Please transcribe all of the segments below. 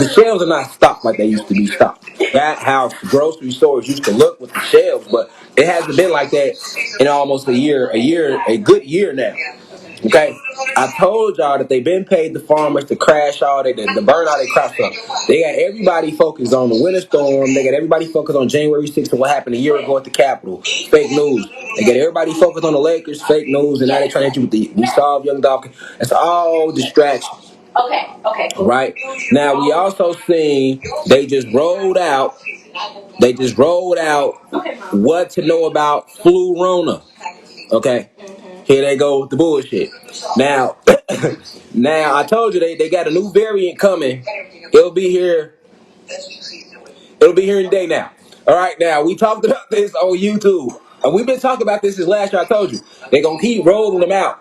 the shelves are not stocked like they used to be stocked. That how grocery stores used to look with the shelves, but it hasn't been like that in almost a good year now. Okay, I told y'all that they've been paid the farmers to crash all to burn all their crops up. They got everybody focused on the winter storm. They got everybody focused on January 6th and what happened a year ago at the Capitol. Fake news. They got everybody focused on the Lakers. Fake news, and now they're trying to hit you with the we solve Young Dawkins. It's all distractions. Okay. Right now, we also seen they just rolled out. They just rolled out what to know about flu Rona. Okay. Here they go with the bullshit. Now, now I told you they got a new variant coming. It'll be here. It'll be here today now. All right, now we talked about this on YouTube. And we've been talking about this since last year. I told you they're gonna keep rolling them out.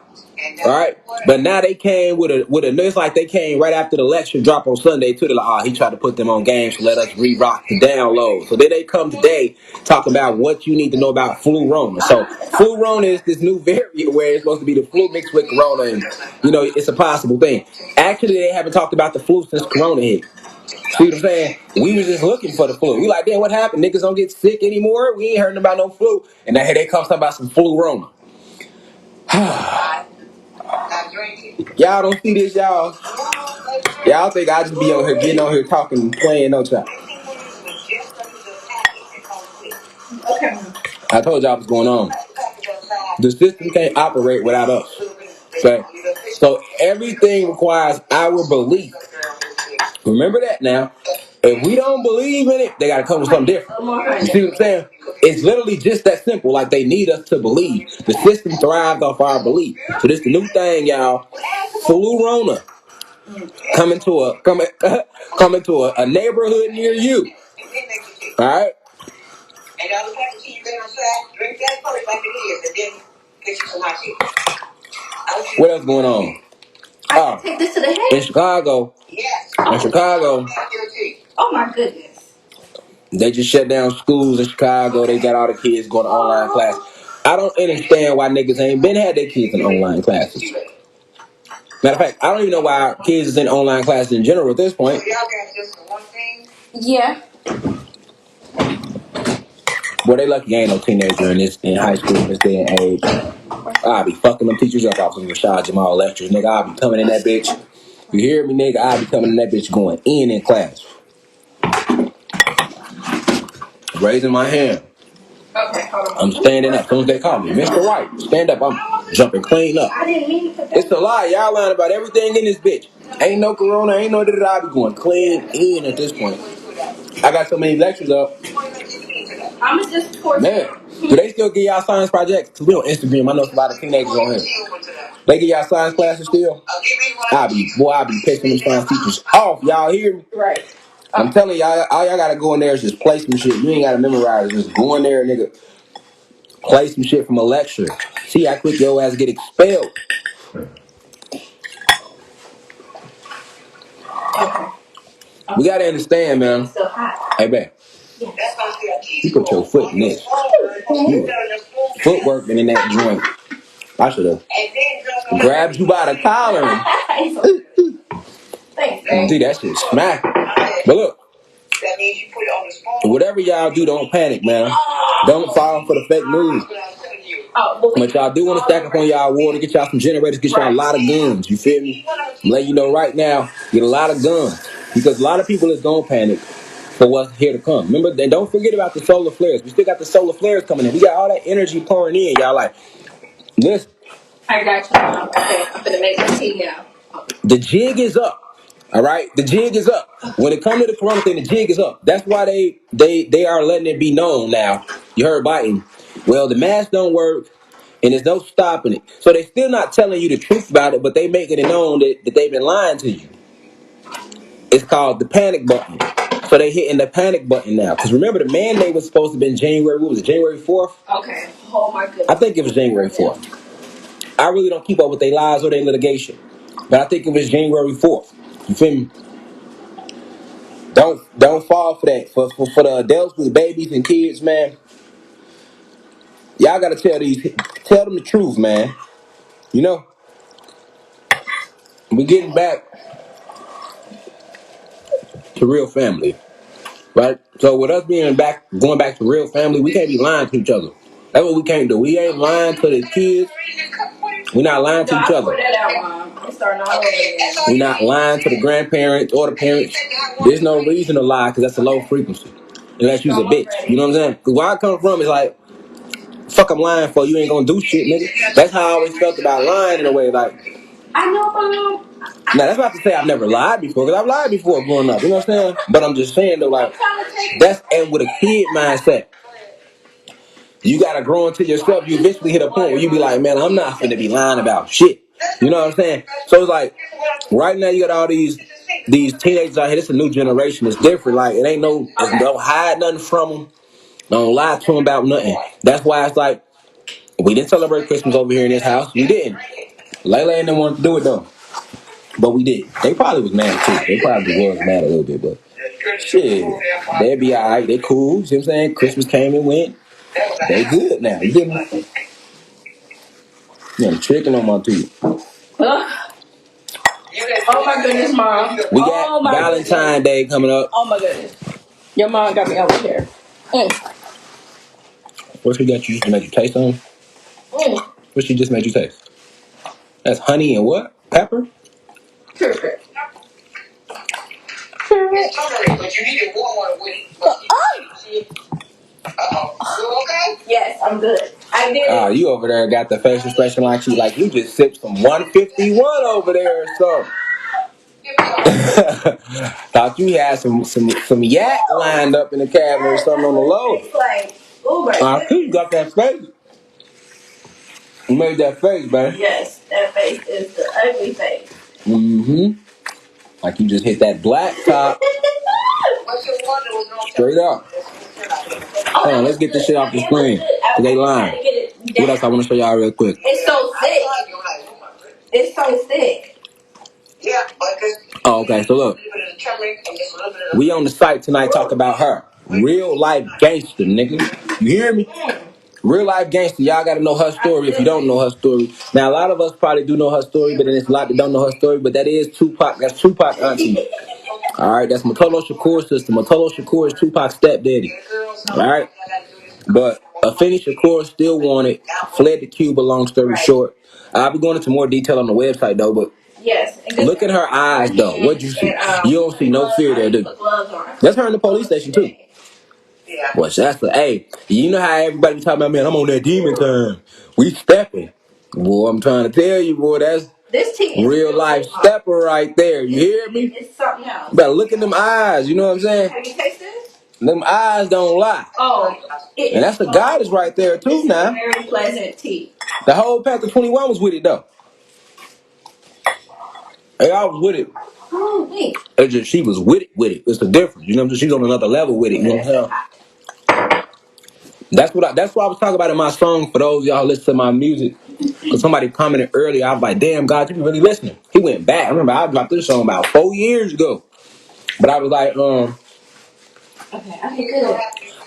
All right, but now they came with a it's like they came right after the election drop on Sunday too. They're like, he tried to put them on games to let us re-rock the download. So then they come today talking about what you need to know about flu Rona. So flu Rona is this new variant where it's supposed to be the flu mixed with Corona, and it's a possible thing. Actually, they haven't talked about the flu since Corona hit. See what I'm saying? We was just looking for the flu. We like, damn, what happened? Niggas don't get sick anymore. We ain't heard about no flu. And now here they come talking about some flu Rona. Y'all don't see this, y'all. Y'all think I just be on here getting on here talking, playing no time. I told y'all what's going on. The system can't operate without us. Okay? So everything requires our belief. Remember that now. If we don't believe in it, they gotta come with something different. You see what I'm saying? It's literally just that simple. Like they need us to believe. The system thrives off our belief. So this the new thing, y'all. Flu Rona coming to a neighborhood near you. All right. What else going on? Take this to the head. In Chicago. Oh my goodness. They just shut down schools in Chicago. They got all the kids going to online class. I don't understand why niggas ain't been had their kids in online classes. Matter of fact, I don't even know why kids is in online classes in general at this point. Yeah. Boy, they lucky ain't no teenager in high school in this day and age. I'll be fucking them teachers up off of Rashad Jamal lectures. Nigga, I'll be coming in that bitch. You hear me, nigga? I'll be coming in that bitch going in class. Raising my hand. Okay, hold on. I'm standing up. As soon as they call me, Mr. White, stand up. I'm jumping clean up. I didn't mean to put that. It's a lie. Y'all lying about everything in this bitch. Ain't no corona, ain't no da-da-da. I be going clean in at this point. I got so many lectures up. I'm just man, do they still give y'all science projects? Cause we on Instagram. I know a lot of teenagers on here. They give y'all science classes still? I be pissing them science teachers off. Y'all hear me? Right. I'm telling y'all, all y'all gotta go in there is just play some shit. You ain't gotta memorize. Just go in there, nigga. Play some shit from a lecture. See how quick your ass get expelled. Okay. We gotta understand, man. Hey, man. You put your foot in this. Footwork in that joint. I should have grabbed you by the collar. See, that shit smack. But look, whatever y'all do, don't panic, man. Don't fall for the fake news. But y'all do want to stack up on y'all water, get y'all some generators, get y'all a lot of guns. You feel me? I'm letting you know right now, get a lot of guns. Because a lot of people is going to panic for what's here to come. Remember, and don't forget about the solar flares. We still got the solar flares coming in. We got all that energy pouring in. Y'all like, listen. I got you. Okay, I'm going to make the tea now. The jig is up. All right, the jig is up. When it comes to the corona thing, the jig is up. That's why they are letting it be known now. You heard Biden. Well, the mask don't work, and there's no stopping it. So they still not telling you the truth about it, but they making it known that they've been lying to you. It's called the panic button. So they hitting the panic button now. Because remember, the mandate was supposed to have been January. What was it? January 4th? Okay. Oh my goodness. I think it was January 4th. I really don't keep up with their lies or their litigation, but I think it was January 4th. You feel me? Don't fall for that. For the adults with babies and kids, man. Y'all gotta tell them the truth, man. You know, we getting back to real family, right? So with us going back to real family, we can't be lying to each other. That's what we can't do. We ain't lying to the kids. We're not lying to each other. We're not lying to the grandparents or the parents. There's no reason to lie because that's a low frequency. Unless you's a bitch. You know what I'm saying? Because where I come from is like, fuck I'm lying for, you ain't gonna do shit, nigga. That's how I always felt about lying in a way, like. I know. Now that's not to say I've never lied before, because I've lied before growing up, you know what I'm saying? But I'm just saying though, like, that's, and with a kid mindset, you gotta grow into yourself. You eventually hit a point where you be like, man, I'm not finna be lying about shit. You know what I'm saying? So it's like, right now you got all these teenagers out here. This is a new generation. It's different. Like, it ain't no, don't hide nothing from them. Don't lie to them about nothing. That's why it's like, we didn't celebrate Christmas over here in this house. We didn't. Layla and them wanted to do it though. But we did. They probably was mad too. They probably was mad a little bit, but shit. They'd be alright. They cool. See what I'm saying? Christmas came and went. They good now. You get me? Yeah, chicken on my teeth. Oh my goodness, Mom. We got Valentine's Day coming up. Oh my goodness. Your mom got me over here. What she got you just to make you taste on? What she just made you taste? That's honey and what? Pepper? Sure. But you need a warm one with it. You okay? Yes, I'm good. I did. Oh, you over there got the face expression like you just sipped some 151 over there or something. Thought you had some yak lined up in the cabinet or something on the low. It's like Uber. I think you got that face. You made that face, baby. Yes, that face is the ugly face. Mm-hmm. Like you just hit that black top. Straight up. Hold on, let's get this shit off the screen. Cause they lying. What else I want to show y'all real quick? It's so thick. It's so thick. Oh, okay. So look, we on the site tonight talk about her. Real life gangster, nigga. You hear me? Real life gangster. Y'all gotta know her story if you don't know her story. Now, a lot of us probably do know her story, but then there's a lot that don't know her story. But that is Tupac. That's Tupac auntie. All right, that's Motolo Shakur's sister. Motolo Shakur is Tupac's stepdaddy. All right, but Afeni Shakur still wanted, fled to Cuba. Long story short, I'll be going into more detail on the website though. But yes, look at her eyes though. What'd you see? You don't see no fear there, do you? That's her in the police station too. Well, that's the hey. You know how everybody be talking about, man, I'm on that demon time. We stepping. Boy, I'm trying to tell you, boy, that's real life stepper right there. You hear me? It's something else. You better look in them eyes, you know what I'm saying? Have you tasted it? Them eyes don't lie. Oh. And that's the goddess right there too now. Very pleasant tea. The whole Panther 21 was with it though. Hey, I was with it. Oh, wait. It's just she was with it. It's the difference. You know what I'm saying? She's on another level with it. You know what I'm saying? That's what I was talking about in my song for those of y'all who listen to my music. Because somebody commented earlier, I was like, damn, God, you be really listening. He went back. I remember I dropped this song about 4 years ago. But I was like,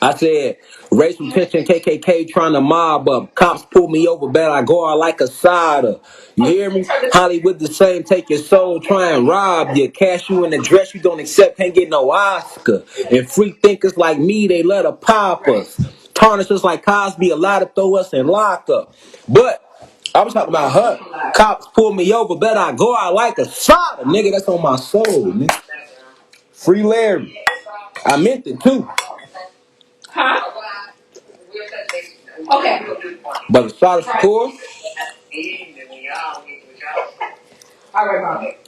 I said, racial tension, KKK trying to mob up. Cops pull me over, bet I go out like a cider. You hear me? Hollywood the same, take your soul, try and rob you. Cash you in the dress you don't accept, can't get no Oscar. And free thinkers like me, they let her pop us. Tarnish us like Cosby, a lot to throw us in lockup. But I was talking about her. Cops pull me over, bet I go out like a cider. Nigga, that's on my soul, nigga. Free Larry. I meant it too. Huh? Okay. But the Sada Shakur.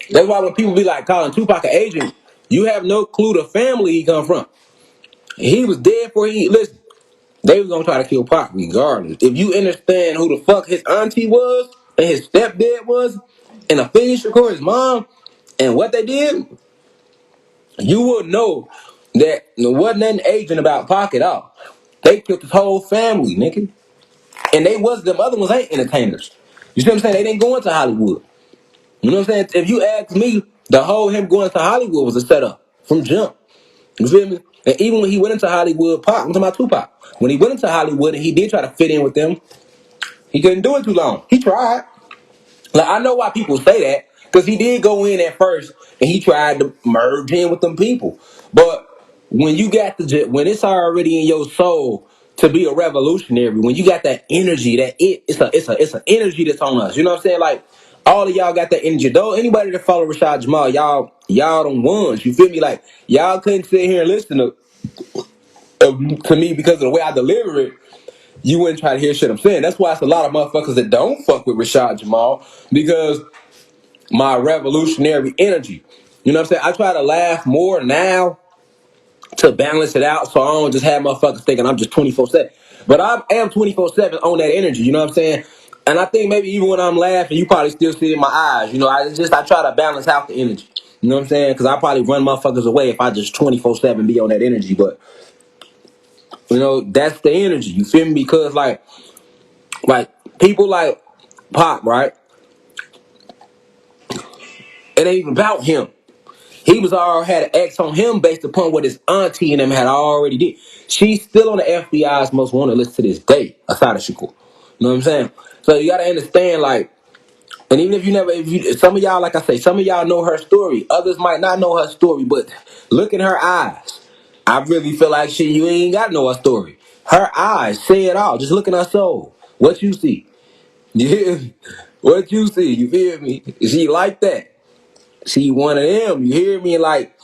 That's why when people be like calling Tupac an agent, you have no clue the family he come from. He was dead before he listen. They was gonna try to kill Pac regardless. If you understand who the fuck his auntie was and his stepdad was, and Afeni Shakur, his mom, and what they did, you would know that there wasn't an agent about Pac at all. They killed his whole family, nigga. And they was them other ones ain't entertainers. You see what I'm saying? They didn't go into Hollywood. You know what I'm saying? If you ask me, the whole him going to Hollywood was a setup from jump. You feel me? And even when he went into Hollywood, Pac, I'm talking about Tupac. When he went into Hollywood and he did try to fit in with them, he couldn't do it too long. He tried. Like I know why people say that, Because he did go in at first and he tried to merge in with them people. But when you got when it's already in your soul to be a revolutionary, when you got that energy, it's an energy that's on us. You know what I'm saying? Like all of y'all got that energy. Though anybody that follow Rashad Jamal, y'all them ones. You feel me? Like y'all couldn't sit here and listen to me because of the way I deliver it. You wouldn't try to hear shit I'm saying. That's why it's a lot of motherfuckers that don't fuck with Rashad Jamal because my revolutionary energy. You know what I'm saying? I try to laugh more now to balance it out so I don't just have motherfuckers thinking I'm just 24/7. But I am 24/7 on that energy, you know what I'm saying? And I think maybe even when I'm laughing, you probably still see it in my eyes. You know, I try to balance out the energy. You know what I'm saying? Because I probably run motherfuckers away if I just 24/7 be on that energy. But, you know, that's the energy. You feel me? Because, like people like Pop, right? It ain't even about him. He was already had an X on him based upon what his auntie and them had already did. She's still on the FBI's most wanted list to this day, aside of Shakur. You know what I'm saying? So you gotta understand, like, and even if some of y'all, like I say, some of y'all know her story. Others might not know her story, but look in her eyes. I really feel like shit, you ain't got to know her story. Her eyes say it all. Just look in her soul. What you see. Yeah. What you see. You feel me? She like that. She one of them. You hear me? Like,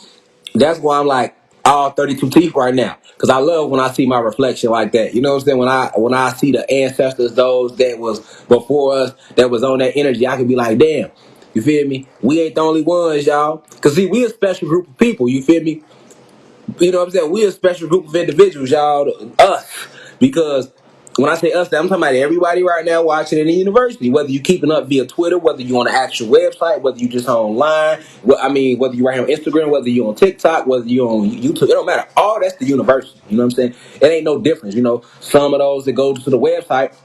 that's why I'm like all 32 teeth right now. Cause I love when I see my reflection like that. You know what I'm saying? When I see the ancestors, those that was before us, that was on that energy, I can be like, damn. You feel me? We ain't the only ones, y'all. Cause see, we a special group of people. You feel me? You know what I'm saying? We a special group of individuals, y'all. Us. Because when I say us, I'm talking about everybody right now watching in the university. Whether you keeping up via Twitter, whether you on the actual website, whether you just online. Whether you right here on Instagram, whether you on TikTok, whether you on YouTube. It don't matter. All that's the university. You know what I'm saying? It ain't no difference. You know, some of those that go to the website,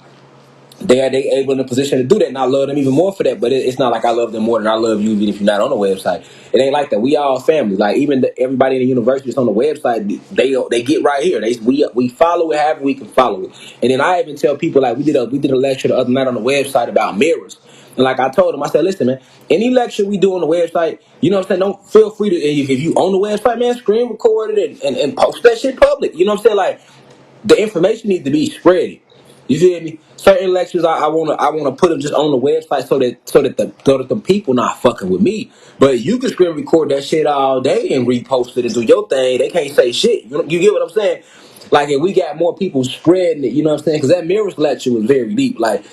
they able in a position to do that, and I love them even more for that. But it's not like I love them more than I love you, even if you're not on the website. It ain't like that. We all family. Like even everybody in the university that's on the website, they get right here. We follow it however we can follow it. And then I even tell people like we did a lecture the other night on the website about mirrors. And like I told them, I said, listen, man, any lecture we do on the website, you know what I'm saying? Don't feel free to if you own the website, man, screen record it and post that shit public. You know what I'm saying? Like the information needs to be spread. You feel me? Certain lectures I wanna put them just on the website so that the people not fucking with me. But you can screen record that shit all day and repost it and do your thing. They can't say shit. You get what I'm saying? Like if we got more people spreading it, you know what I'm saying? Because that mirrors lecture was very deep. Like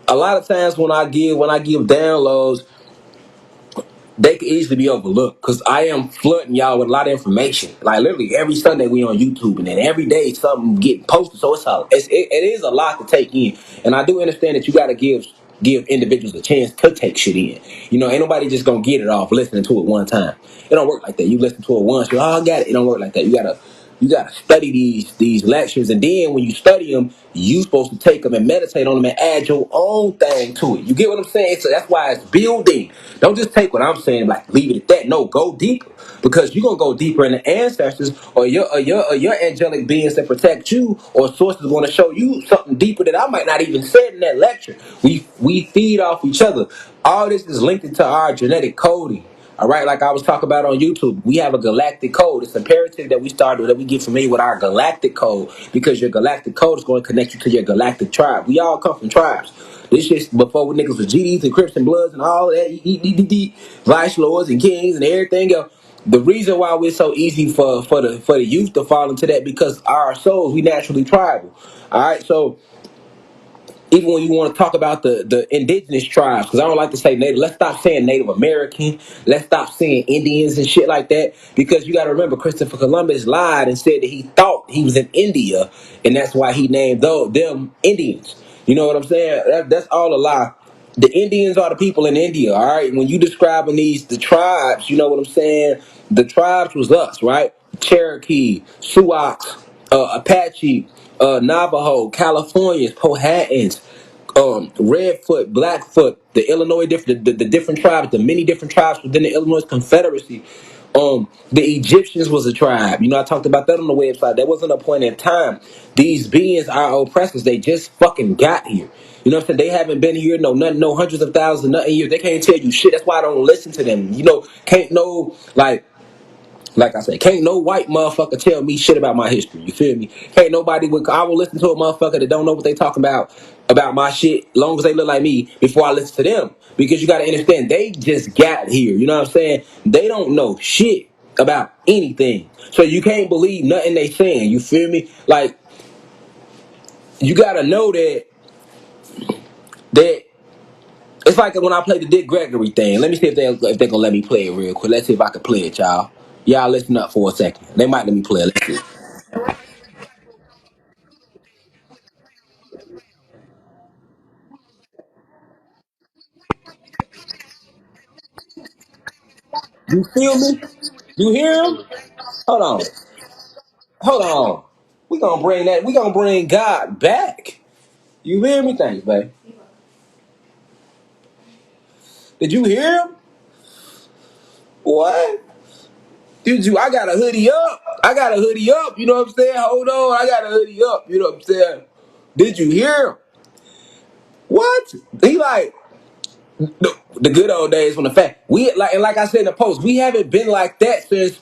a lot of times when I give downloads, they could easily be overlooked because I am flooding y'all with a lot of information. Like literally every Sunday we on YouTube, and then every day something getting posted. So it is a lot to take in, and I do understand that you got to give individuals a chance to take shit in. You know, ain't nobody just gonna get it off listening to it one time. It don't work like that. You listen to it once, you I got it. It don't work like that. You gotta study these lectures, and then when you study them, you supposed to take them and meditate on them and add your own thing to it. You get what I'm saying? So that's why it's building. Don't just take what I'm saying like leave it at that. No, go deeper because you're gonna go deeper in the ancestors or your angelic beings that protect you, or sources going to show you something deeper that I might not even said in that lecture. We feed off each other. All this is linked into our genetic coding. All right, like I was talking about on YouTube, we have a galactic code. It's imperative that we get familiar with our galactic code because your galactic code is going to connect you to your galactic tribe. We all come from tribes. This shit before we niggas with GDs and Crips and Bloods and all that, Vice Lords and Kings and everything else. The reason why we're so easy for the youth to fall into that because our souls, we naturally tribal. All right, so even when you want to talk about the indigenous tribes, because I don't like to say native. Let's stop saying Native American. Let's stop saying Indians and shit like that. Because you got to remember, Christopher Columbus lied and said that he thought he was in India, and that's why he named them Indians. You know what I'm saying? That's all a lie. The Indians are the people in India, all right? When you describing the tribes, you know what I'm saying? The tribes was us, right? Cherokee, Sioux, Apache, Navajo, Californians, Powhatans, Redfoot, Blackfoot, the Illinois the different tribes, the many different tribes within the Illinois Confederacy. the Egyptians was a tribe. You know, I talked about that on the website. There wasn't a point in time. These beings are oppressors. They just fucking got here. You know what I'm saying? They haven't been here no nothing, no hundreds of thousands of nothing years. They can't tell you shit. That's why I don't listen to them. You know, can't no like I said, can't no white motherfucker tell me shit about my history. You feel me? Can't nobody I will listen to a motherfucker that don't know what they talking about my shit, long as they look like me, before I listen to them. Because you gotta understand, they just got here. You know what I'm saying? They don't know shit about anything. So you can't believe nothing they saying. You feel me? Like, you gotta know that it's like when I play the Dick Gregory thing. Let me see if they gonna let me play it real quick. Let's see if I can play it, y'all. Y'all listen up for a second. They might let me play it. Let's see. You feel me? You hear him? Hold on. Hold on. We gonna bring that. We gonna bring God back. You hear me? Thanks, babe. Did you hear him? What? Did you? I got a hoodie up. I got a hoodie up. You know what I'm saying? Hold on. I got a hoodie up. You know what I'm saying? Did you hear him? What? He like the good old days when the fact we like, and like I said in the post, we haven't been like that since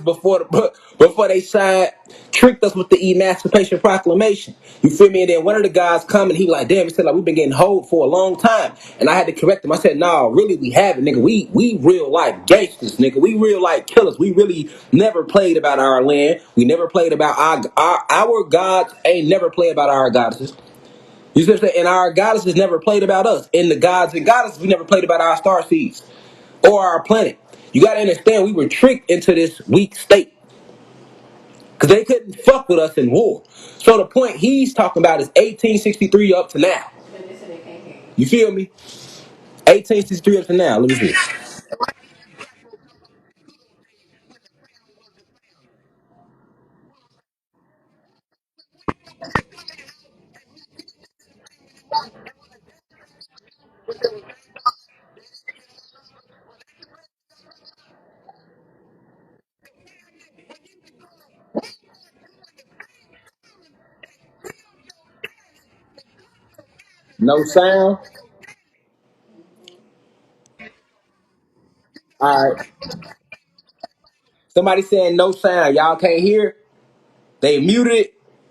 before they signed, tricked us with the Emancipation Proclamation. You feel me? And then one of the guys come and he like, damn, he said like we've been getting hold for a long time. And I had to correct him. I said, no, really we haven't, nigga. We real life gangsters, nigga. We real life killers. We really never played about our land. We never played about our gods ain't never played about our goddesses. You see what I'm saying? And our goddesses never played about us. And the gods and goddesses, we never played about our star seeds or our planet. You gotta understand, we were tricked into this weak state because they couldn't fuck with us in war. So the point he's talking about is 1863 up to now. You feel me? 1863 up to now. Let me see. No sound. All right. Somebody saying no sound. Y'all can't hear. They muted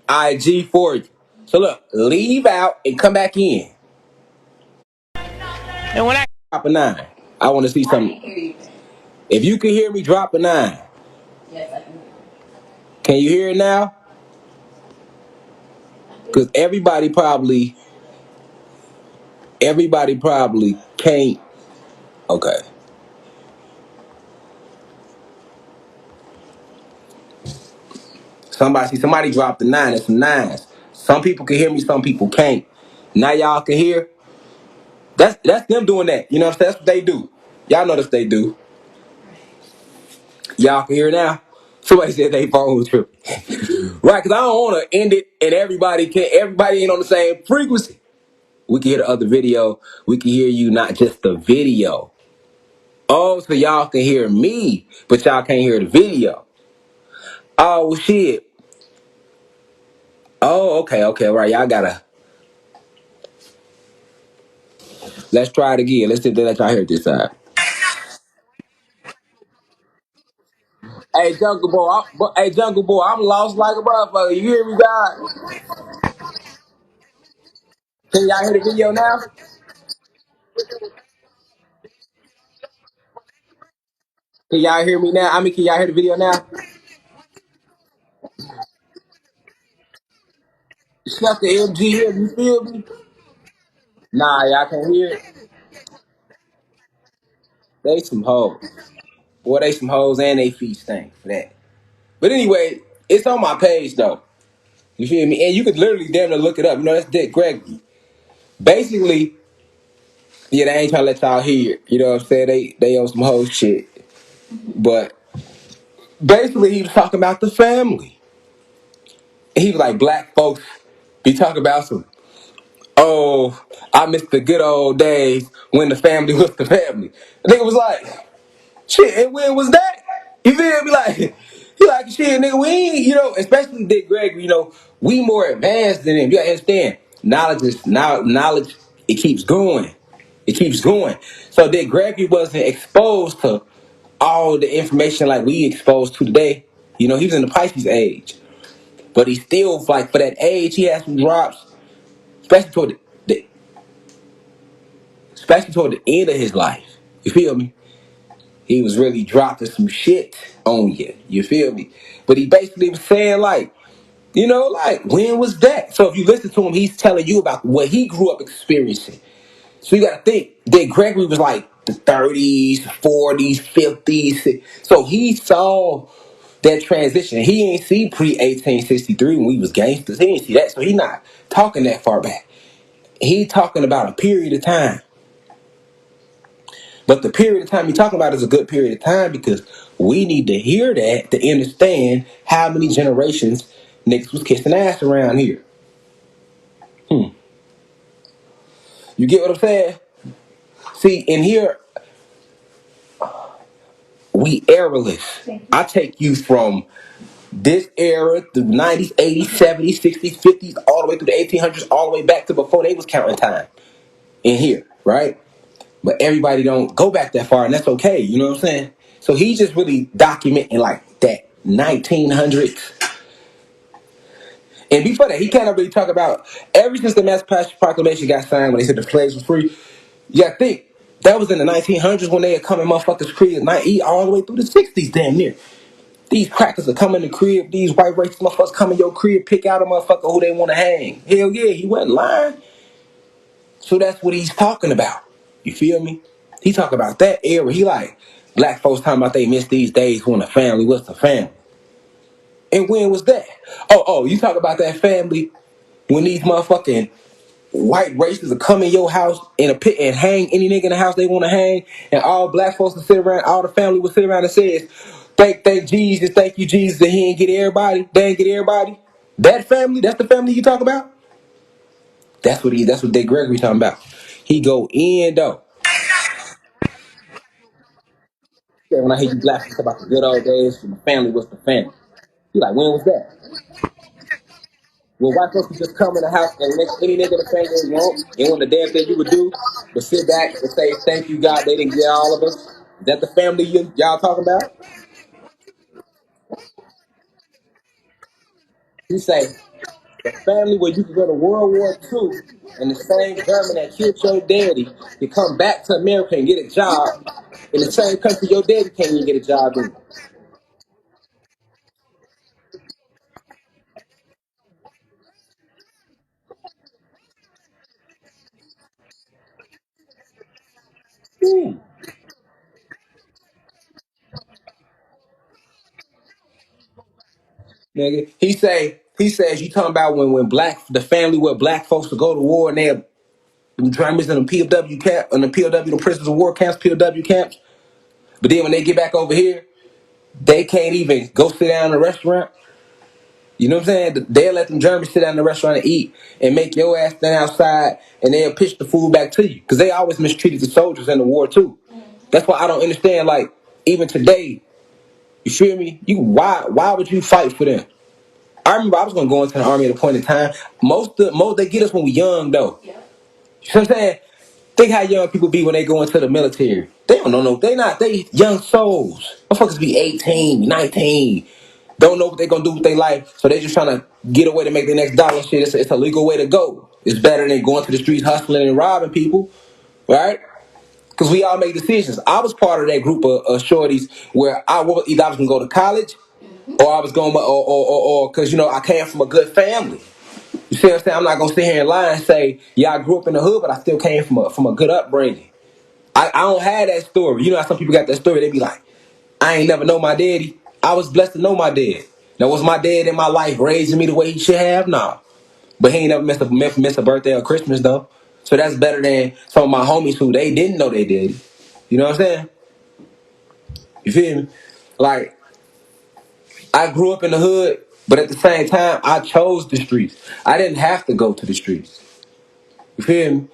IG for you. So look, leave out and come back in. And when I drop a 9, I want to see something. If you can hear me, drop a 9. Yes, I can. Can you hear it now? Because everybody probably can't. Okay. Somebody dropped the 9 and some 9s. Some people can hear me, some people can't. Now y'all can hear. That's them doing that. You know what I'm saying? That's what they do. Y'all know that's what they do. Y'all can hear now. Somebody said they phone was tripping. Right, because I don't want to end it and everybody ain't on the same frequency. We can hear the other video. We can hear you, not just the video. Oh, so y'all can hear me, but y'all can't hear the video. Oh shit. Oh, okay, right. Y'all gotta. Let's try it again. Let's see if they let y'all hear it this time. Hey Jungle Boy, I'm lost like a motherfucker. You hear me, God? Can y'all hear the video now? Can y'all hear me now? I mean, can y'all hear the video now? Shut the MG here. You feel me? Nah, y'all can't hear it. They some hoes. Boy, they some hoes and they feet stink for that. But anyway, it's on my page though. You feel me? And you could literally damn near look it up. You know, that's Dick Gregory. Basically, yeah, they ain't trying to let y'all hear it. You know what I'm saying? They on some hoe shit. But basically, he was talking about the family. He was like, black folks be talking about some, oh, I miss the good old days when the family was the family. The nigga was like, shit, and when was that? You feel me? Like he like shit, nigga. We ain't, especially Dick Gregory. We more advanced than him. You gotta understand. Knowledge. It keeps going. It keeps going. So Dick Gregory wasn't exposed to all the information like we exposed to today. He was in the Pisces age, but he still like for that age he had some drops, especially toward the especially toward the end of his life. You feel me? He was really dropping some shit on you. You feel me? But he basically was saying like, like when was that? So if you listen to him, he's telling you about what he grew up experiencing. So you got to think that Gregory was like the 30s, 40s, 50s. So he saw that transition. He ain't see pre 1863 when we was gangsters. He ain't see that. So he not talking that far back. He talking about a period of time. But the period of time you're talking about is a good period of time because we need to hear that to understand how many generations niggas was kissing ass around here. You get what I'm saying? See, in here, we errorless. I take you from this era, the 90s, 80s, 70s, 60s, 50s, all the way through the 1800s, all the way back to before they was counting time in here, right? But everybody don't go back that far, and that's okay. You know what I'm saying? So he just really documenting like that 1900s. And before that, he kind of really talk about ever since the Emancipation Proclamation got signed when they said the slaves were free. You gotta think that was in the 1900s when they had come in motherfuckers' crib, all the way through the 60s, damn near. These crackers are coming in the crib. These white racist motherfuckers come in your crib, pick out a motherfucker who they want to hang. Hell yeah, he wasn't lying. So that's what he's talking about. You feel me? He talk about that era. He like black folks talking about they miss these days when the family was the family. And when was that? Oh, you talk about that family when these motherfucking white racists will come in your house in a pit and hang any nigga in the house they want to hang, and all black folks will sit around, all the family will sit around and says, thank Jesus, thank you Jesus, that he ain't get everybody, they ain't get everybody. That family, that's the family you talk about? That's what Dick Gregory talking about. He go in though. Yeah, when I hear you black folks about the good old days, when the family was the family. He like, when was that? When white folks could just come in the house and make any nigga the family they want, and when the damn thing you would do but sit back and say, thank you, God, they didn't get all of us. Is that the family y'all talking about? He say, the family where you could go to World War II and the same German that killed your daddy can come back to America and get a job in the same country your daddy can't even get a job in. Ooh. Nigga, he says you talking about when the family where black folks would go to war and they have drummers in the POW camp, in the POW, the prisoners of war camps, POW camps. But then when they get back over here, they can't even go sit down in a restaurant. You know what I'm saying? They'll let them Germans sit down in the restaurant and eat and make your ass stand outside and they'll pitch the food back to you. Because they always mistreated the soldiers in the war too. That's why I don't understand, like, even today, you feel me? Why would you fight for them? I remember I was gonna go into the army at a point in time. Most they get us when we young though. You know what I'm saying? Think how young people be when they go into the military. They don't know no. They young souls. Motherfuckers be 18, 19. Don't know what they gonna do with their life, so they just trying to get away to make their next dollar. Shit, it's a legal way to go. It's better than going to the streets hustling and robbing people, right? Because we all make decisions. I was part of that group of shorties where either I was gonna go to college, or I was going, or because I came from a good family. You see what I'm saying? I'm not gonna sit here and lie and say, yeah, I grew up in the hood, but I still came from a good upbringing. I don't have that story. You know how some people got that story? They be like, I ain't never know my daddy. I was blessed to know my dad. Now, was my dad in my life raising me the way he should have? Nah. But he ain't never missed a birthday or Christmas, though. So that's better than some of my homies who they didn't know they daddy. You know what I'm saying? You feel me? Like, I grew up in the hood, but at the same time, I chose the streets. I didn't have to go to the streets. You feel me?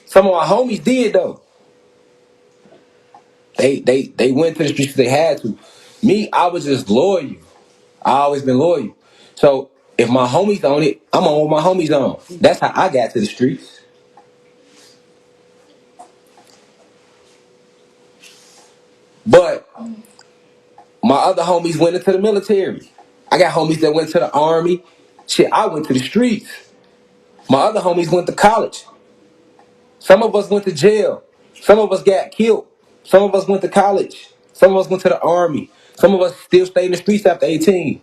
Some of my homies did, though. They went to the streets because they had to. Me, I was just loyal. I always been loyal. So if my homies on it, I'm on what my homies on. That's how I got to the streets. But my other homies went into the military. I got homies that went to the army. Shit, I went to the streets. My other homies went to college. Some of us went to jail. Some of us got killed. Some of us went to college. Some of us went to the army. Some of us still stayed in the streets after 18.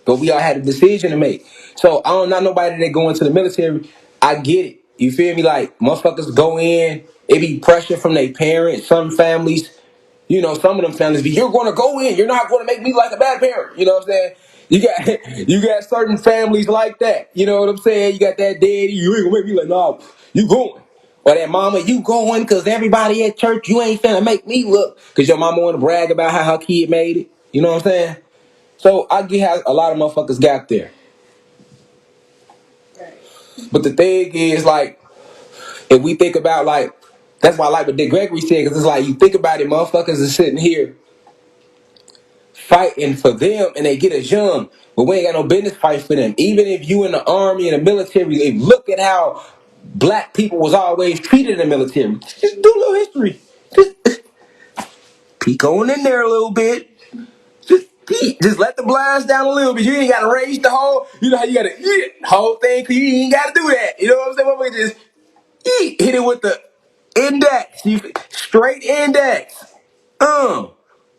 But we all had a decision to make. So I don't not nobody that go into the military. I get it. You feel me? Like motherfuckers go in, it be pressure from their parents. Some families, some of them families be, you're gonna go in, you're not gonna make me like a bad parent. You know what I'm saying? You got you got certain families like that. You know what I'm saying? You got that daddy, you ain't gonna make me like, nah, you going. Or that mama, you going because everybody at church, you ain't finna make me look. Because your mama want to brag about how her kid made it. You know what I'm saying? So I get how a lot of motherfuckers got there. But the thing is, like, if we think about, like, that's why I like what Dick Gregory said, because it's like, you think about it, motherfuckers are sitting here fighting for them, and they get us young, but we ain't got no business fighting for them. Even if you in the army and the military, look at how black people was always treated in the military. Just do a little history. Just peek on in there a little bit. Just let the blinds down a little bit. You ain't gotta raise the whole, you know how you gotta eat the whole thing, cause you ain't gotta do that. You know what I'm saying? Motherfucker just hit it with the index. Straight index.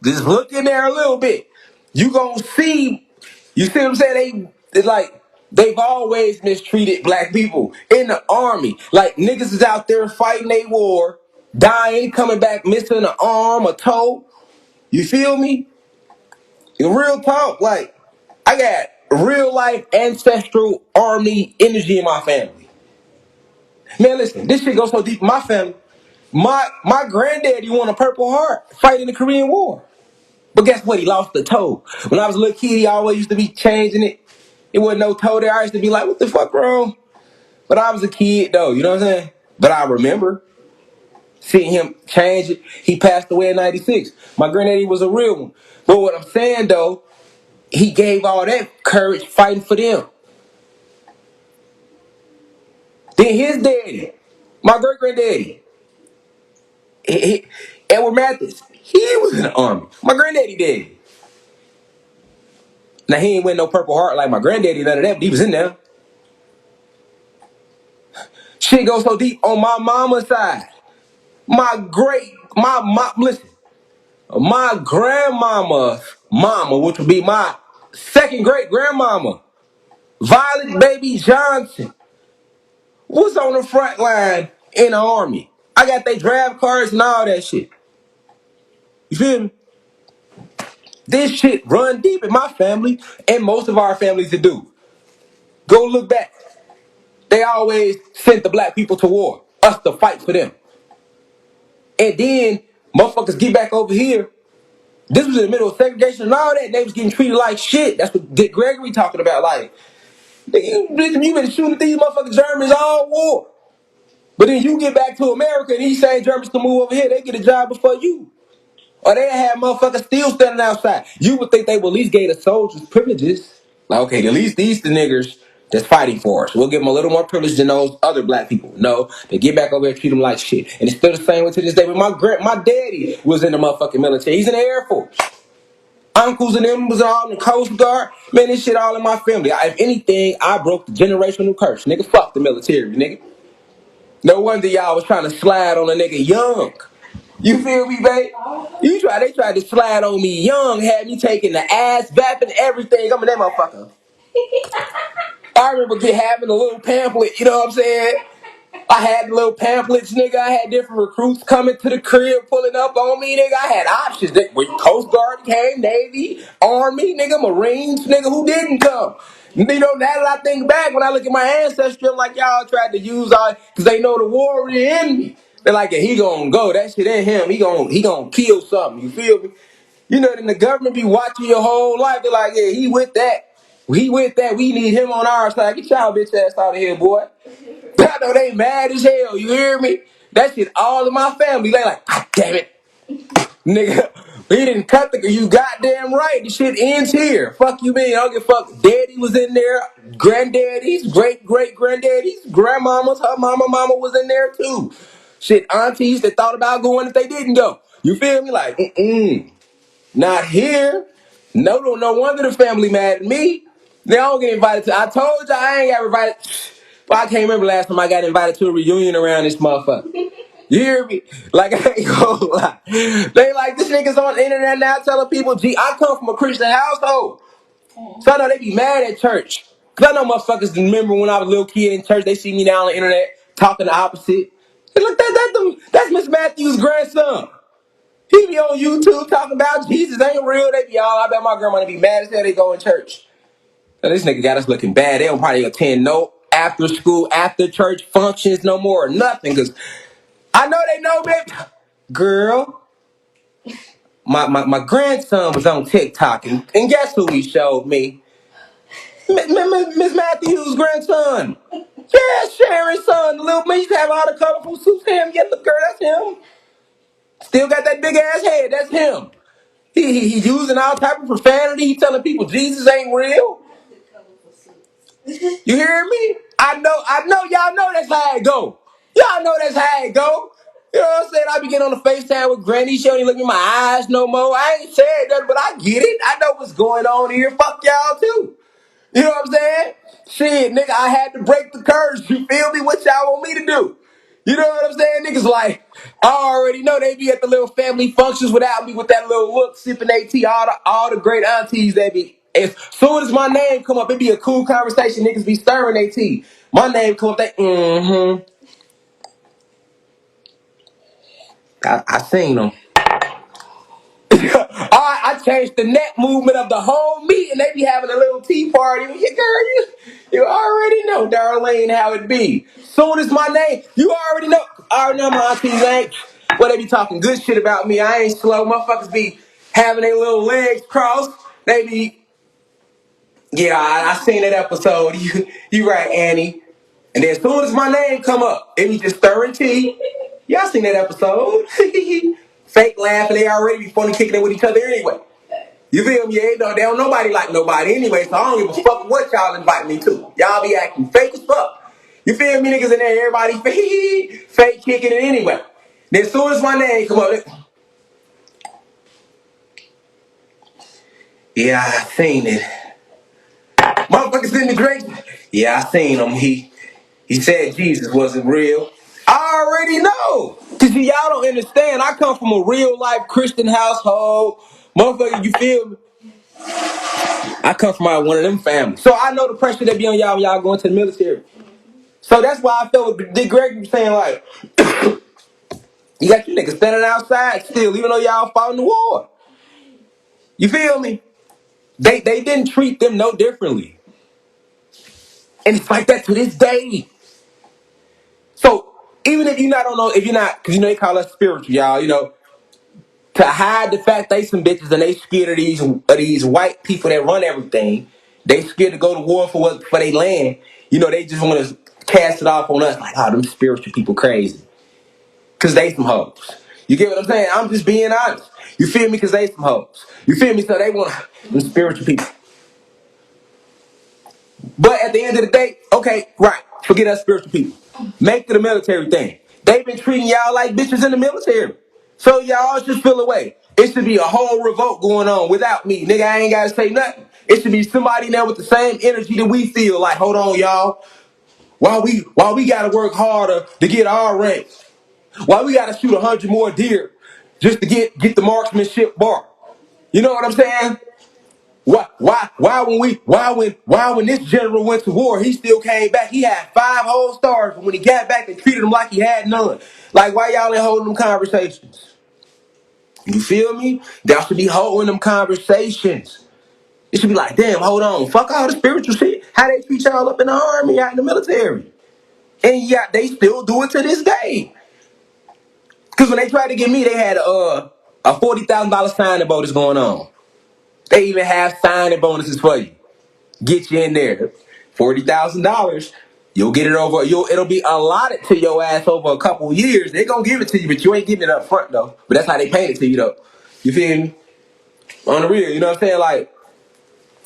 Just look in there a little bit. You gonna see, you see what I'm saying? It's like, they've always mistreated black people in the army. Like niggas is out there fighting a war, dying, coming back missing an arm, a toe. You feel me? Real talk, like, I got real life ancestral army energy in my family. Man, listen, this shit goes so deep in my family. My granddaddy won a Purple Heart fighting the Korean War. But guess what? He lost the toe. When I was a little kid, he always used to be changing it. It wasn't no toe there. I used to be like, what the fuck wrong? But I was a kid though, you know what I'm saying? But I remember seeing him change it. He passed away in 96. My granddaddy was a real one. But what I'm saying though, he gave all that courage fighting for them. Then his daddy, my great granddaddy, Edward Mathis, he was in the army. My granddaddy did. Now he ain't win no Purple Heart like my granddaddy, none of that, but he was in there. Shit goes so deep on my mama's side. Listen, my grandmama's mama, which would be my second great grandmama, Violet Baby Johnson, was on the front line in the army. I got they draft cards and all that shit. You feel me? This shit run deep in my family and most of our families that do. Go look back. They always sent the black people to war, us to fight for them. And then motherfuckers get back over here. This was in the middle of segregation and all that. They was getting treated like shit. That's what Dick Gregory talking about. Like, you been shooting at these motherfucking Germans all war. But then you get back to America and these same Germans can move over here. They get a job before you. Or they have motherfuckers still standing outside. You would think they would at least gave the soldiers privileges. Like, okay, at least these the niggers that's fighting for us. We'll give them a little more privilege than those other black people. No, they get back over here and treat them like shit. And it's still the same way to this day. But my daddy was in the motherfucking military. He's in the Air Force. Uncles and them was all in the Coast Guard. Man, this shit all in my family. If anything, I broke the generational curse. Nigga, fuck the military, nigga. No wonder y'all was trying to slide on a nigga young. You feel me, babe? They tried to slide on me young, had me taking the ass, vapping everything. I'm in that motherfucker. I remember having a little pamphlet, you know what I'm saying? I had little pamphlets, nigga. I had different recruits coming to the crib, pulling up on me, nigga. I had options. When Coast Guard came, Navy, Army, nigga, Marines, nigga, who didn't come? You know, now that I think back, when I look at my ancestry, I'm like, y'all tried to use all, because they know the warrior in me. They're like, yeah, he gonna go. That shit ain't him. He gonna kill something. You feel me? You know, then the government be watching your whole life. They're like, yeah, he with that. He with that. We need him on our side. Get y'all bitch ass out of here, boy. I know they mad as hell. You hear me? That shit all in my family. They like, God damn it, nigga. He didn't cut the. You goddamn right. The shit ends here. Fuck you, mean? I don't give a fuck. Daddy was in there. Granddaddies, great granddaddies, grandmamas, her mama was in there too. Shit, aunties that thought about going if they didn't go. You feel me? Like, not here. No wonder the family mad at me. They don't get invited to. I told you I ain't got invited. Well, I can't remember last time I got invited to a reunion around this motherfucker. You hear me? Like, I ain't gonna lie. They like, this nigga's on the internet now telling people, gee, I come from a Christian household. So I know they be mad at church. Cause I know motherfuckers remember when I was a little kid in church, they see me now on the internet talking the opposite. Hey, look, that's Miss Matthews' grandson. He be on YouTube talking about Jesus ain't real. They be all, I bet my grandma be mad as hell they go in church. So this nigga got us looking bad. They don't probably attend no after school, after church functions no more or nothing. Cause I know they know, babe. Girl, my grandson was on TikTok and guess who he showed me? Miss Matthews' grandson. Yeah, Sharon's son. The little man used to have all the colorful suits. Him. Yeah, look, girl, that's him. Still got that big ass head. That's him. He using all type of profanity. He telling people Jesus ain't real. You hear me? I know y'all know that's how it go. Y'all know that's how it go. You know what I'm saying? I be getting on the FaceTime with Granny. She don't even look in my eyes no more. I ain't said nothing, but I get it. I know what's going on here. Fuck y'all too. You know what I'm saying? Shit, nigga, I had to break the curse. You feel me? What y'all want me to do? You know what I'm saying? Niggas like, I already know they be at the little family functions without me with that little look, sipping AT, all the great aunties they be. As soon as my name come up, it be a cool conversation. Niggas be stirring their tea. My name come up, they, I seen them. I changed the net movement of the whole meeting. They be having a little tea party. Girl, you already know, Darlene, how it be. Soon as my name, you already know. I already know my aunties ain't. Well, they be talking good shit about me. I ain't slow. Motherfuckers be having their little legs crossed. They be, yeah, I seen that episode. You right, Annie. And then as soon as my name come up, it be just stirring tea. Y'all seen that episode. Fake laughing. They already be funny kicking it with each other anyway. You feel me? They don't nobody like nobody anyway, so I don't give a fuck what y'all invite me to. Y'all be acting fake as fuck. You feel me? Niggas in there, everybody fake kicking it anyway. Then as soon as my name come up, yeah, I seen it. Motherfuckers in the drink. Yeah, I seen him. He said Jesus wasn't real. I already know. Cause y'all don't understand. I come from a real life Christian household. Motherfucker, you feel me? I come from one of them families. So I know the pressure that be on y'all when y'all going to the military. So that's why I felt what Dick Gregory saying, like, you got you niggas standing outside still, even though y'all fought in the war. You feel me? They didn't treat them no differently. And it's like that to this day. So even if you're not on, if you're not, because you know they call us spiritual, y'all, you know, to hide the fact they some bitches and they scared of these white people that run everything. They scared to go to war for their land. You know, they just want to cast it off on us like, oh, them spiritual people crazy. Because they some hoes. You get what I'm saying? I'm just being honest. You feel me? Because they some hoes. You feel me? So they want them spiritual people. But at the end of the day, okay, right, forget us spiritual people. Make it a military thing. They've been treating y'all like bitches in the military. So y'all just feel away. It should be a whole revolt going on without me. Nigga, I ain't got to say nothing. It should be somebody there with the same energy that we feel. Like, hold on, y'all. Why we got to work harder to get our ranks? Why we got to shoot 100 more deer just to get the marksmanship bar? You know what I'm saying? Why when this general went to war, he still came back. He had 5 whole stars, but when he got back, they treated him like he had none. Like, why y'all ain't holding them conversations? You feel me? Y'all should be holding them conversations. It should be like, damn, hold on. Fuck all the spiritual shit. How they treat y'all up in the army, out in the military. And yeah, they still do it to this day. Because when they tried to get me, they had a $40,000 signing bonus going on. They even have signing bonuses for you. Get you in there. $40,000. You'll get it over. It'll be allotted to your ass over a couple of years. They're gonna give it to you, but you ain't getting it up front though. But that's how they paid it to you though. You feel me? On the real, you know what I'm saying? Like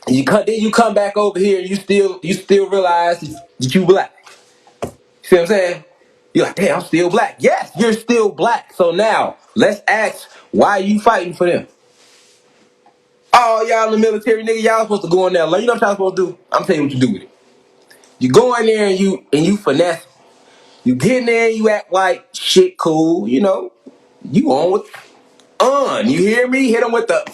you come back over here and you still realize that you black. See what I'm saying? You're like, damn, I'm still black. Yes, you're still black. So now let's ask, why are you fighting for them? Oh, y'all in the military, nigga, y'all supposed to go in there. You know what y'all supposed to do? I'm telling you what you do with it. You go in there and you finesse. You get in there and you act like shit cool, you know. You on with you hear me? Hit them with the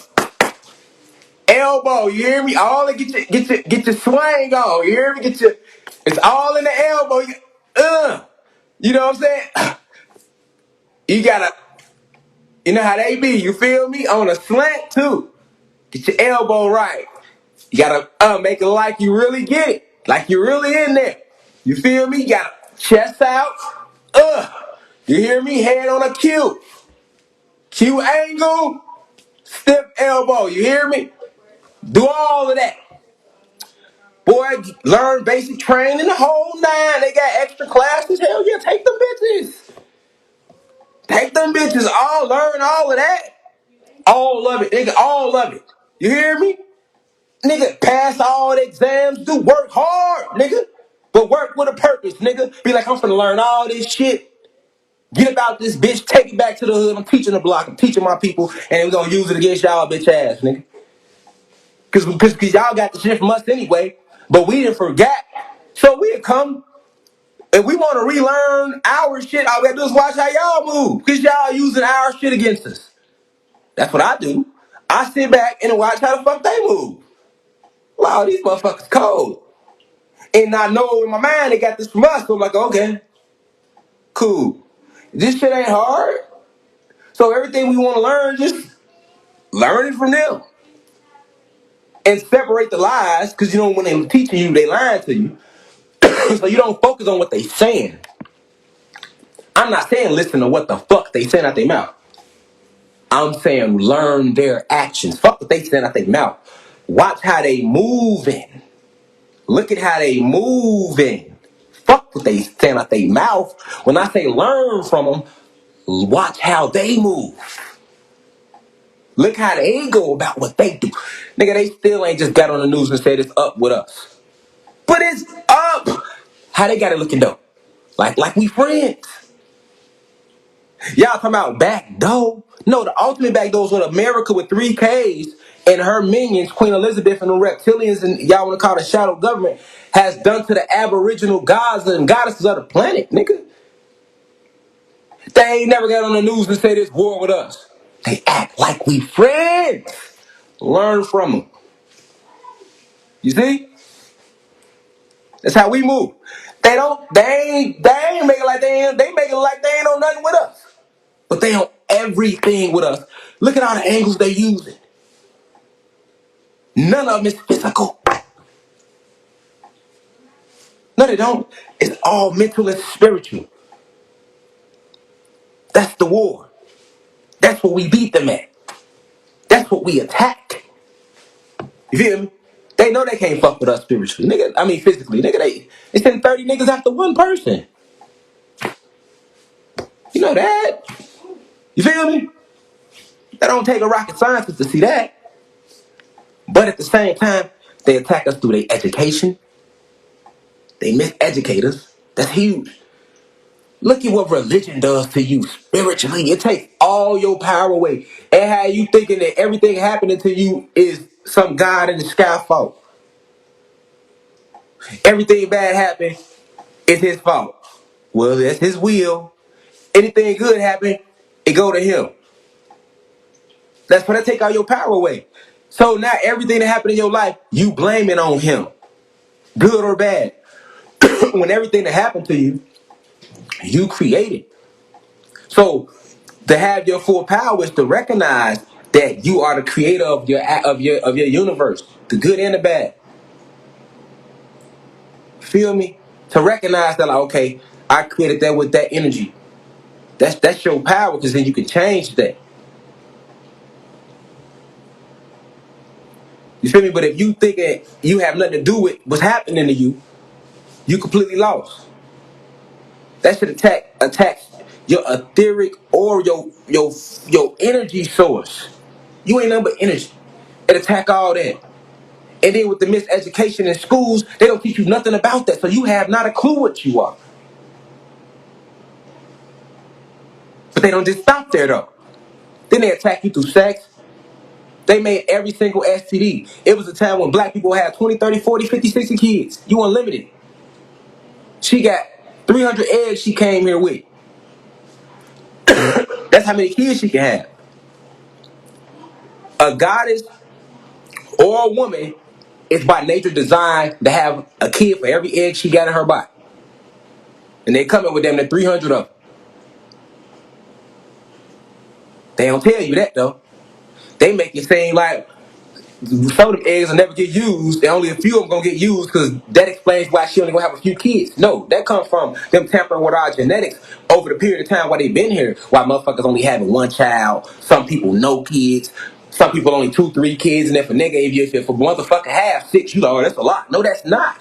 elbow, you hear me? All to get your swing on, you hear me? It's all in the elbow. You know what I'm saying? You gotta, you know how they be, you feel me? On a slant too. Get your elbow right. You gotta make it like you really get it. Like you're really in there. You feel me? You gotta chest out. You hear me? Head on a Q. Q angle. Stiff elbow. You hear me? Do all of that. Boy, learn basic training, the whole nine. They got extra classes. Hell yeah, take them bitches. Take them bitches. Learn all of that. All of it, nigga. All of it. You hear me? Nigga, pass all the exams. Do work hard, nigga. But work with a purpose, nigga. Be like, I'm finna learn all this shit. Get about this bitch. Take it back to the hood. I'm teaching the block. I'm teaching my people. And we're gonna use it against y'all bitch ass, nigga. Cause y'all got the shit from us anyway. But we didn't forget. So we'll come. If we want to relearn our shit, all we gotta do is watch how y'all move. Cause y'all using our shit against us. That's what I do. I sit back and watch how the fuck they move. Wow, these motherfuckers cold. And I know in my mind they got this from us. So I'm like, okay, cool. This shit ain't hard. So everything we want to learn, just learn it from them. And separate the lies, because you know when they teaching you, they lying to you. So you don't focus on what they saying. I'm not saying listen to what the fuck they saying out their mouth. I'm saying learn their actions. Fuck what they saying out their mouth. Watch how they moving. Look at how they moving. Fuck what they saying out their mouth. When I say learn from them, watch how they move. Look how they go about what they do. Nigga, they still ain't just got on the news and said it's up with us. But it's up. How they got it looking though? Like we friends. Y'all talking about back door? No, the ultimate back door is what America with 3 Ks and her minions, Queen Elizabeth and the reptilians and y'all want to call it shadow government, has done to the aboriginal gods and goddesses of the planet, nigga. They ain't never got on the news and say this war with us. They act like we friends. Learn from them. You see? That's how we move. They ain't make it like they make it like they ain't on nothing with us. But they on everything with us. Look at all the angles they using. None of them is physical. No, they don't. It's all mental and spiritual. That's the war. That's what we beat them at. That's what we attack. You feel me? They know they can't fuck with us spiritually. Nigga, I mean physically. Nigga, they send 30 niggas after one person. You know that? You feel me? That don't take a rocket scientist to see that. But at the same time, they attack us through their education. They miseducate us. That's huge. Look at what religion does to you spiritually. It takes all your power away. And how you thinking that everything happening to you is some God in the sky fault. Everything bad happen is his fault. Well, that's his will. Anything good happen, it go to him. That's why they take all your power away. So now everything that happened in your life, you blame it on him. Good or bad. When everything that happened to you, you created. So to have your full power is to recognize that you are the creator of your universe, the good and the bad. Feel me? To recognize that, like, okay, I created that with that energy. That's your power, because then you can change that. You feel me? But if you think that you have nothing to do with what's happening to you, you completely lost. That should attack your etheric or your energy source. You ain't nothing but energy. It attack all that. And then with the miseducation in schools, they don't teach you nothing about that. So you have not a clue what you are. But they don't just stop there though. Then they attack you through sex. They made every single STD. It was a time when black people had 20, 30, 40, 50, 60 kids. You unlimited. She got 300 eggs she came here with. That's how many kids she can have. A goddess or a woman is by nature designed to have a kid for every egg she got in her body. And they coming with them to 300 of them. They don't tell you that though. They make it seem like some of them eggs will never get used, and only a few of them gonna get used because that explains why she only gonna have a few kids. No, that comes from them tampering with our genetics over the period of time while they've been here. Why motherfuckers only having one child, some people no kids, some people only 2, 3 kids, and if a nigga, if a motherfucker have 6, you like, oh, that's a lot. No, that's not.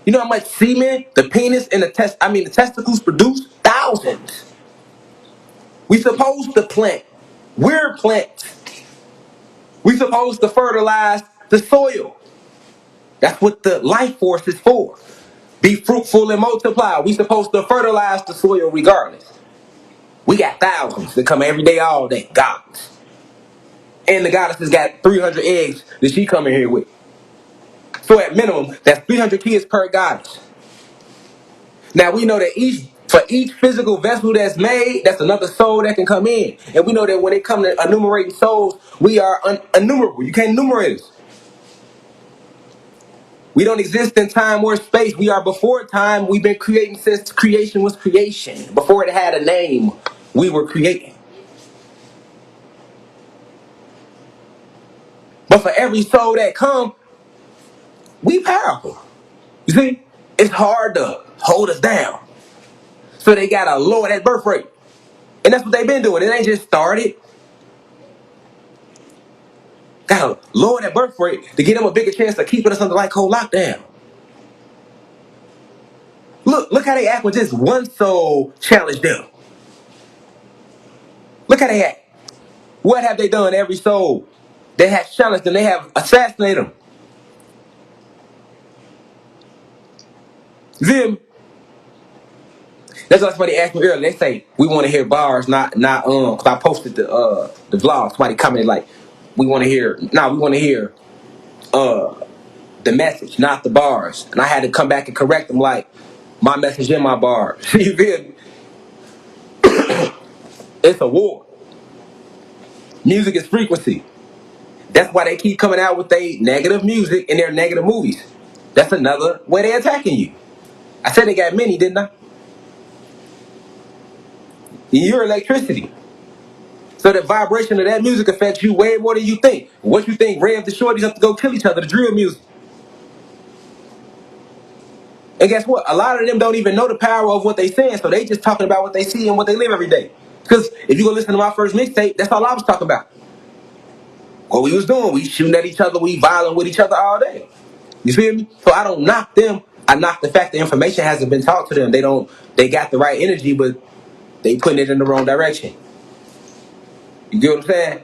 You know how much semen the penis and the testicles produce? Thousands. We supposed to plant. We're plants. We supposed to fertilize the soil. That's what the life force is for. Be fruitful and multiply. We supposed to fertilize the soil regardless. We got thousands that come every day, all day. Goddess. And the goddess has got 300 eggs that she coming here with. So at minimum, that's 300 kids per goddess. Now we know that for each physical vessel that's made, that's another soul that can come in. And we know that when it comes to enumerating souls, we are innumerable. You can't enumerate us. We don't exist in time or space. We are before time. We've been creating since creation was creation. Before it had a name, we were creating. But for every soul that come, we powerful. You see? It's hard to hold us down. So they gotta lower that birth rate. And that's what they've been doing. It ain't just started. Gotta lower that birth rate to give them a bigger chance of keeping us under like whole lockdown. Look how they act when just one soul challenged them. Look how they act. What have they done every soul? They have challenged them. They have assassinated them. Them. That's what somebody asked me earlier. They say we want to hear bars, not Cause I posted the vlog. Somebody commented like, we want to hear the message, not the bars. And I had to come back and correct them like, my message in my bars. You feel me? It's a war. Music is frequency. That's why they keep coming out with their negative music and their negative movies. That's another way they're attacking you. I said they got many, didn't I? You're electricity. So the vibration of that music affects you way more than you think. What you think revs the shorties up to go kill each other, the drill music. And guess what? A lot of them don't even know the power of what they saying, so they just talking about what they see and what they live every day. Because if you go listen to my first mixtape, that's all I was talking about. What we was doing, we shooting at each other, we violent with each other all day. You feel me? So I don't knock them. I knock the fact the information hasn't been taught to them. They got the right energy, but they putting it in the wrong direction. You get what I'm saying?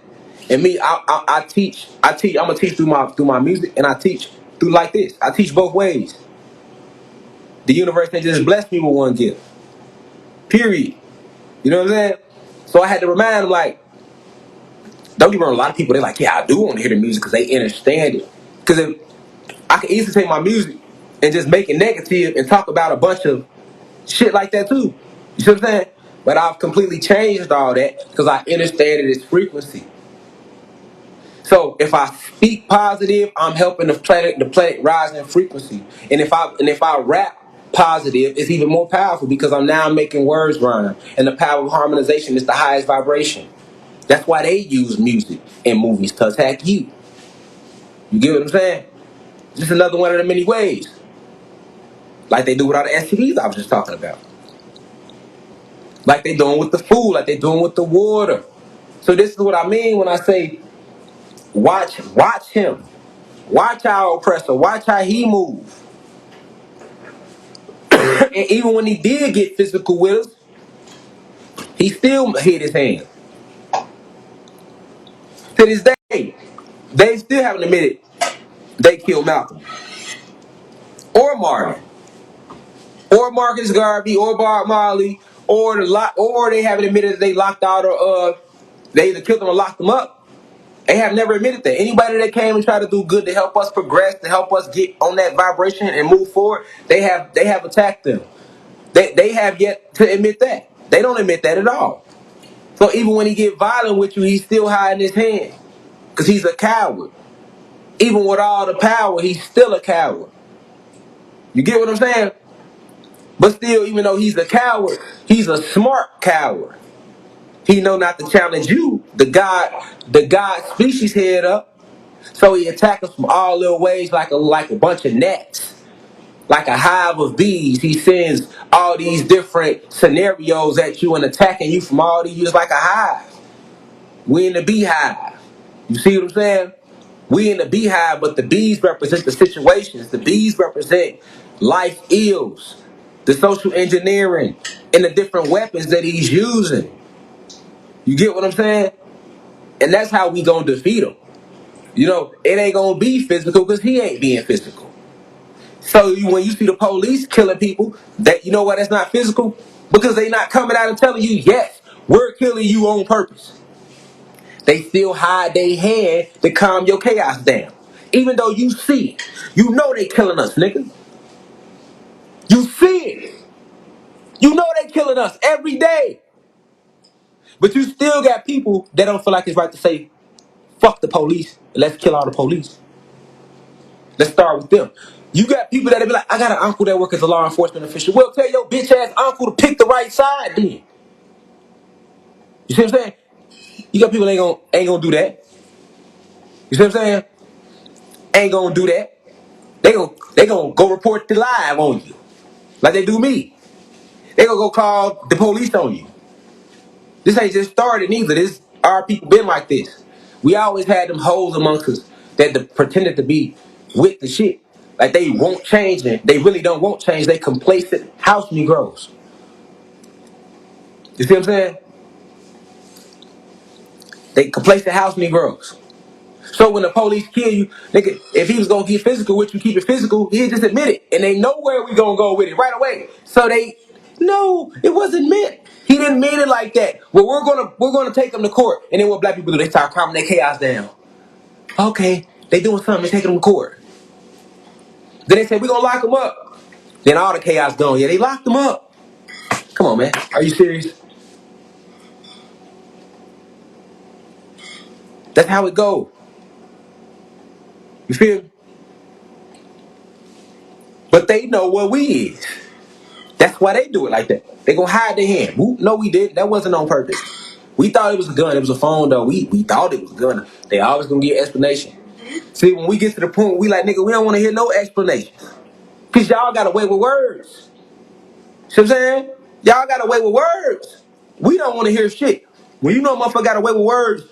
And me, I teach. I'm gonna teach through my music, and I teach through like this. I teach both ways. The universe ain't just blessed me with one gift. Period. You know what I'm saying? So I had to remind them, like, don't get me wrong, a lot of people, they're like, yeah, I do want to hear the music because they understand it. Because if I can easily take my music and just make it negative and talk about a bunch of shit like that too. You see what I'm saying? But I've completely changed all that because I understand its frequency. So if I speak positive, I'm helping the planet rise in frequency. And if I rap positive, it's even more powerful because I'm now making words rhyme. And the power of harmonization is the highest vibration. That's why they use music and movies to attack you. You get what I'm saying? Just another one of the many ways. Like they do with all the STDs I was just talking about. Like they doing with the food, like they doing with the water. So this is what I mean when I say, watch him. Watch our oppressor. Watch how he move. And even when he did get physical with us, he still hid his hand. To this day, they still haven't admitted they killed Malcolm or Martin or Marcus Garvey or Bob Marley or they haven't admitted that they locked out or they either killed them or locked them up. They have never admitted that. Anybody that came and tried to do good to help us progress, to help us get on that vibration and move forward, they have attacked them. They have yet to admit that. They don't admit that at all. So even when he get violent with you, he's still hiding his hand. Because he's a coward. Even with all the power, he's still a coward. You get what I'm saying? But still, even though he's a coward, he's a smart coward. He know not to challenge you, the God species head up. So he attack us from all little ways like a bunch of gnats. Like a hive of bees. He sends all these different scenarios at you and attacking you from all these years like a hive. We in the beehive. You see what I'm saying? We in the beehive, but the bees represent the situations. The bees represent life ills, the social engineering, and the different weapons that he's using. You get what I'm saying? And that's how we gonna defeat him. You know, it ain't gonna be physical because he ain't being physical. So when you see the police killing people, that you know why that's not physical? Because they not coming out and telling you, yes, we're killing you on purpose. They still hide their hand to calm your chaos down. Even though you see it. You know they killing us, nigga. You see it. You know they killing us every day. But you still got people that don't feel like it's right to say, fuck the police, let's kill all the police. Let's start with them. You got people that be like, I got an uncle that works as a law enforcement official. Well, tell your bitch ass uncle to pick the right side then. You see what I'm saying? You got people that ain't gonna do that. You see what I'm saying? Ain't gonna do that. They gonna go report the live on you. Like they do me. They gonna go call the police on you. This ain't just started neither. Our people been like this. We always had them hoes amongst us that pretended to be with the shit. Like they won't change it. They really don't want change. They complacent house Negroes. You see what I'm saying? They complacent house Negroes. So when the police kill you, nigga, if he was gonna get physical with you, keep it physical, he'd just admit it. And they know where we gonna go with it right away. So no, it wasn't meant. He didn't mean it like that. Well, we're gonna take them to court. And then what black people do, they start calming their chaos down. Okay, they doing something, they taking them to court. Then they say, we're gonna lock them up. Then all the chaos gone. Yeah, they locked them up. Come on, man. Are you serious? That's how it go. You feel me? But they know what we is. That's why they do it like that. They gonna hide their hand. No, we didn't. That wasn't on purpose. We thought it was a gun. It was a phone, though. We thought it was a gun. They always gonna give explanation. See, when we get to the point, we like, nigga, we don't want to hear no explanation. Because y'all got away with words. See what I'm saying? Y'all got away with words. We don't want to hear shit. When you know a motherfucker got away with words,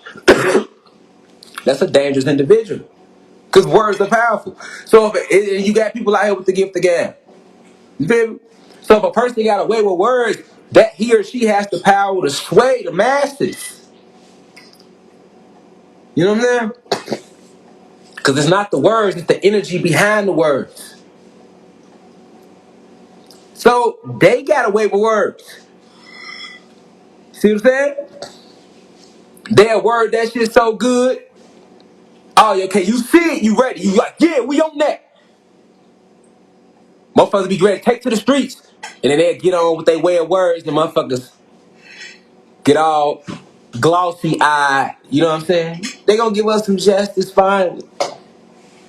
that's a dangerous individual. Because words are powerful. So if you got people out here with the gift of gab. You feel me? So if a person got away with words, that he or she has the power to sway the masses. You know what I'm saying? Because it's not the words, it's the energy behind the words. So they got away with words. See what I'm saying? Their word, that shit so good. Oh, okay, you see it, you ready. You like, yeah, we on that. Motherfuckers be ready to take to the streets. And then they get on with their way of words, and motherfuckers get all glossy-eyed. You know what I'm saying? They gonna give us some justice, fine.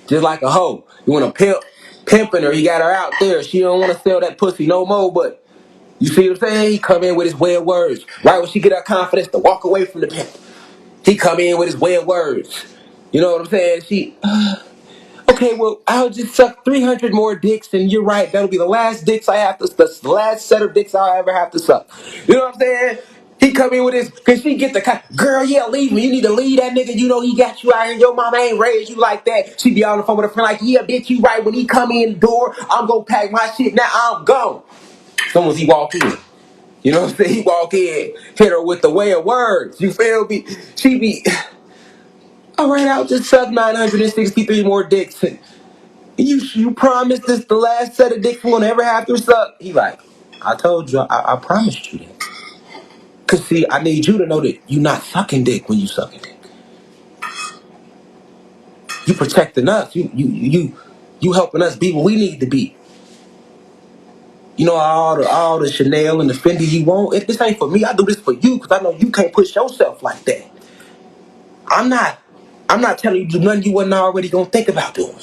Just like a hoe. You want to pimping her, he got her out there. She don't want to sell that pussy no more, but you see what I'm saying? He come in with his way of words. Right when she get her confidence to walk away from the pimp, he come in with his way of words. You know what I'm saying? Okay, well, I'll just suck 300 more dicks, and you're right, that'll be the last the last set of dicks I'll ever have to suck. You know what I'm saying? He come in with his, cause she get girl, yeah, leave me. You need to leave that nigga. You know he got you out here. Your mama ain't raised you like that. She be on the phone with her friend like, yeah, bitch, you right. When he come in the door, I'm gonna pack my shit. Now I'm gone. Soon as he walk in. You know what I'm saying? He walk in, hit her with the way of words. You feel me? She be, All right, I'll just suck 963 more dicks. You promised this the last set of dicks we're gonna ever have to suck. He like, I told you, I promised you that. Cause see, I need you to know that you not sucking dick when you sucking dick. You protecting us. You helping us be what we need to be. You know all the Chanel and the Fendi you want. If this ain't for me, I do this for you because I know you can't push yourself like that. I'm not telling you to do nothing you wasn't already gonna think about doing.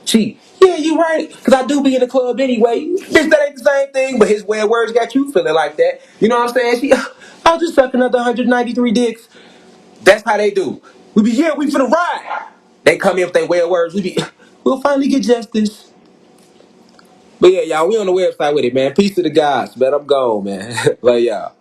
She, yeah, you right, because I do be in the club anyway. Bitch, that ain't the same thing, but his way of words got you feeling like that. You know what I'm saying? She, I'll just suck another 193 dicks. That's how they do. We finna ride. They come in with their way of words. We'll finally get justice. But yeah, y'all, we on the website with it, man. Peace to the guys, man. I'm gone, man. Love y'all.